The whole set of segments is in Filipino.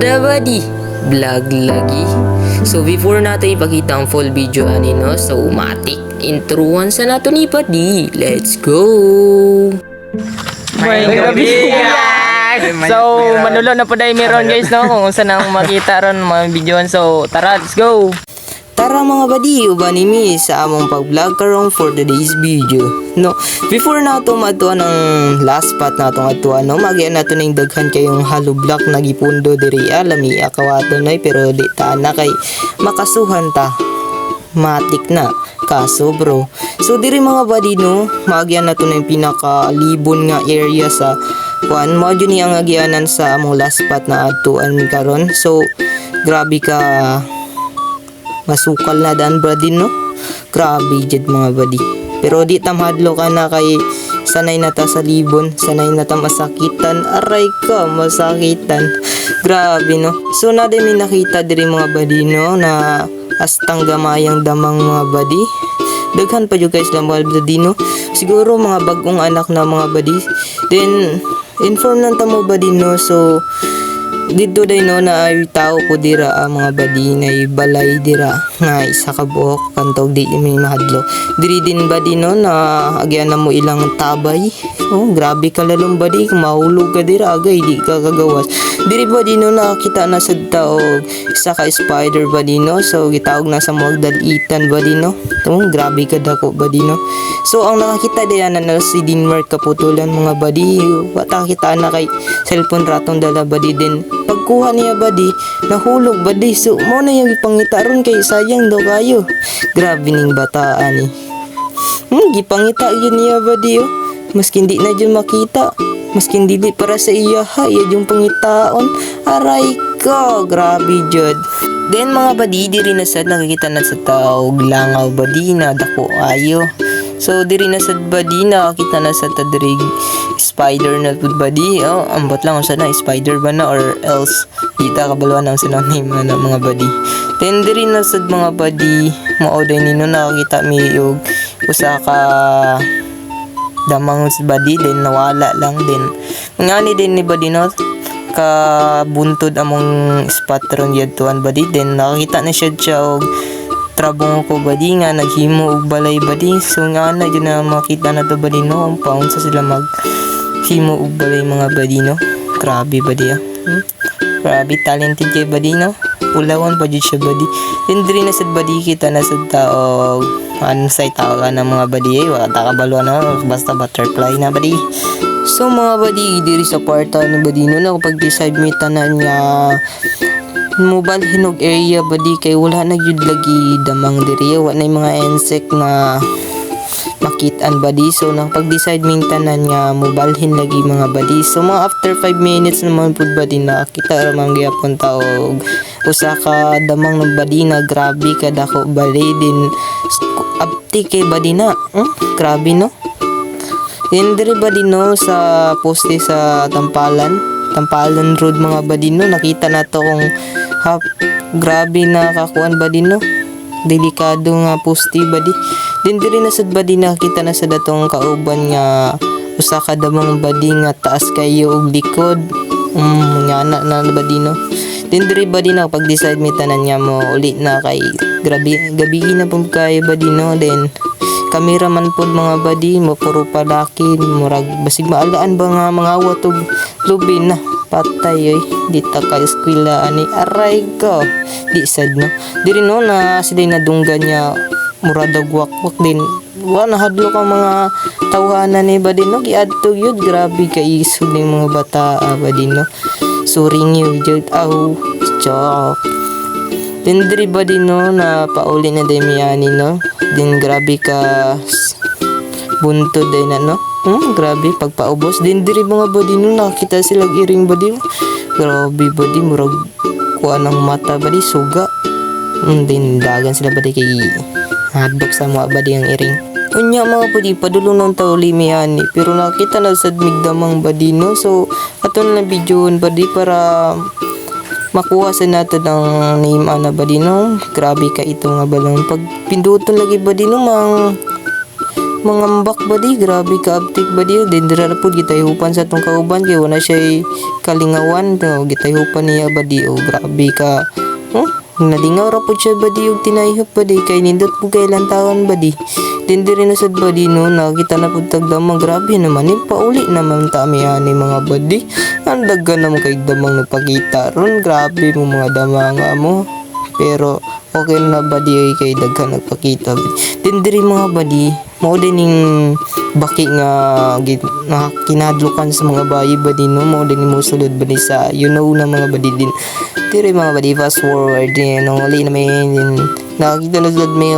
the body vlog lagi. So before natin ipakita ang full video ani no, so matik introan sa nato ni Buddy. Let's go. May gabi guys. So manulo na po dahil meron guys no kung saan ang makita ron mga videoan. So tara, let's go. Tara mga buddy, uban nimi sa among pag-vlog karong for today's video. No, before nato matuan ang last part nato atuan no, magian nato ning daghan kayong hollow block nagipundo diri lami akawato nay pero di ta na kay makasuhan ta. Matik na kaso bro. So diri mga buddy no, magian nato ning pinaka-libon nga area sa kuan mo jud ni ang agianan sa among last part na atuan karon. So grabe ka masukal na daan buddy no, grabe jud mga buddy, pero di ta mahadlo ka na kay sanay na ta sa libon, sanay na ta masakitan, aray ka masakitan, grabe no. So na din may nakita diri mga buddy no na astang gamayang damang mga buddy, daghan pa jud guys lang mga buddy no, siguro mga bagong anak na mga buddy. Then inform lang ta mo buddy no, so dito day no na ay tao ko dira mga badi na balay dira nga isa ka buok kantog di may mahadlo diri din badi no na agyan na mo ilang tabay. Oh grabe ka lalong badi, mahulog ka dira agay di ka kagawas diri badi no nakita na sad tao isa ka spider badi no, so gitawag na sa mga dalitan badi no. Oh grabe ka dako badi no. So ang nakakita diyan na si Denmark kaputulan mga badi, wata kita na kay cellphone ratong dala badi din pagkuha niya badi nahulog badi. So mo na yung ipangita ron kay sayang daw kayo, grabe ning bataan gipangita yun niya badi maski hindi na dyan makita, maski dili para sa iya ha iya yung pangitaon, aray ko grabe jud. Then mga badi diri na sad nakikita na sa tao langaw badi na dako ayo. So diri na sad badi nakakita na sa tadrig spider na pud badi. Oh ambot lang sa na spider ba na or else kita kabaluan ang synonym na mga badi. Then diri na sad mga badi mao din nino nakakita mi og usa ka damang badi din nawala lang din. Ngani din ni badi no ka buntod among spot ron yadtuan badi, din nakakita na siya og trabong ko badi nga naghimo og balay badi. So nga na yun na makita na to badi no ang paun sa sila mag himo og balay mga badi no, grabe badi grabe talented kay badi no, ulawan pa jud siya badi. Then diri na sad badi kita na sad tao ano say tao ka na mga badi wala ta kabalo na basta butterfly na badi. So mga badi diri sa kwarta ni badi no na kapag decide mi tanan nga mobile hinog area badi kay wala na gyud lagi damang diri, wala na mga insect na makitaan badi. So nang pag-decide ming tanan nga mobalhin lagi mga badi. So mga after 5 minutes naman pud badi nakita ramang gyapon ta og usa ka damang ng badi na grabe ka dako badi din abti kay badi na grabe no. Then diri badi no sa poste sa Tampalan Road mga badi no nakita na to kung grabe na kakuan badi no, delikado nga poste badi. Din diri na sad badi nakita na sa datong kauban nga usa ka damang badi nga taas kayo og likod nga na badi no. Din diri badi na pag decide mi tanan nga mo uli na kay grabe gabi na pud kay badi no. Then kameraman pod mga badi mo puro palaki murag basig maalaan ba nga mga awat og lubin na patay di ta ka eskwela ani, aray ko di sad no. Diri no na sila nadunggan niya murag dagwak-wak din wala hadlo ka mga tawhanan ni badi no, giadto yun grabe kay isog ning mga bata badi no. Suring yun jud aw chok. Then diri badi no na pauli na demiyani no. Din grabe ka buntod day na no. Grabe pagpaubos din diri mga badi no nakita sila iring badi. Grabe badi murag kuha ng mata badi suga. Din dagan sila badi kay hadok sa mga badi ang iring. Unya mga badi padulong ng tauli miyani pero nakita na sad migdamang badi no. So aton na videoon badi para makuha sa nato ng name ana badi no. Grabe ka ito nga balon pag pinduton lagi badi no mang mangambak badi, grabe ka abtik badi. Then dira na pud gitayhupan sa tong kauban kay wala siya kalingawan, no, gitayhupan niya badi. O grabe ka. Nalingaw ra pud siya badi og tinayhop badi kay nindot pud kay lantawan badi. Then diri na sad badi no, nakita na pud tagdamang, grabe naman ni pauli naman ta mi ani mga badi. Ang daghan naman kay damang nagpakita ron, grabe mo mga damanga mo. Pero okay na badi ay kay daghan nagpakita. Then diri mga badi, mao din ning baki nga kinadlukan sa mga bayi badi no, mao din mo sulod badi sa na mga badi din. Diri mga badi, fast forward din nung uli na may nakakita na sulod may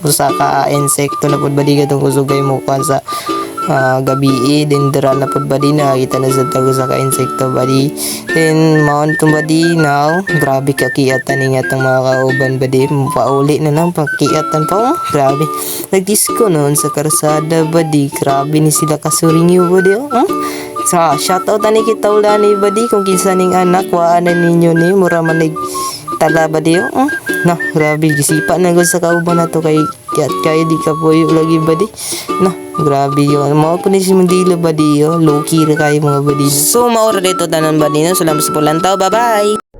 usa ka insekto na pud badi katong kusugay mo kan sa gabi. Then dira na pud badi nakita na sa tago sa ka insekto badi. Then maon tong badi now, grabe ka kiatan ni nga tong mga kauban badi, pauli na lang pakiatan pa. Grabe nagdisco noon sa karsada badi, grabe ni sila kasuringyo badi. Sa shoutout ani kita ulani badi kung kinsa ning anak waan na ninyo ni mura man tala badi. Nah, grabe gisipa na gud sa kauban nato kay kaya di ka puyo lagi badi. Nah, grabe yun. Mao po ni si Mandila badi yo, low key ra kayo mga badi. So maura dito tanan badi no. Salamat sa pulantaw. Bye bye.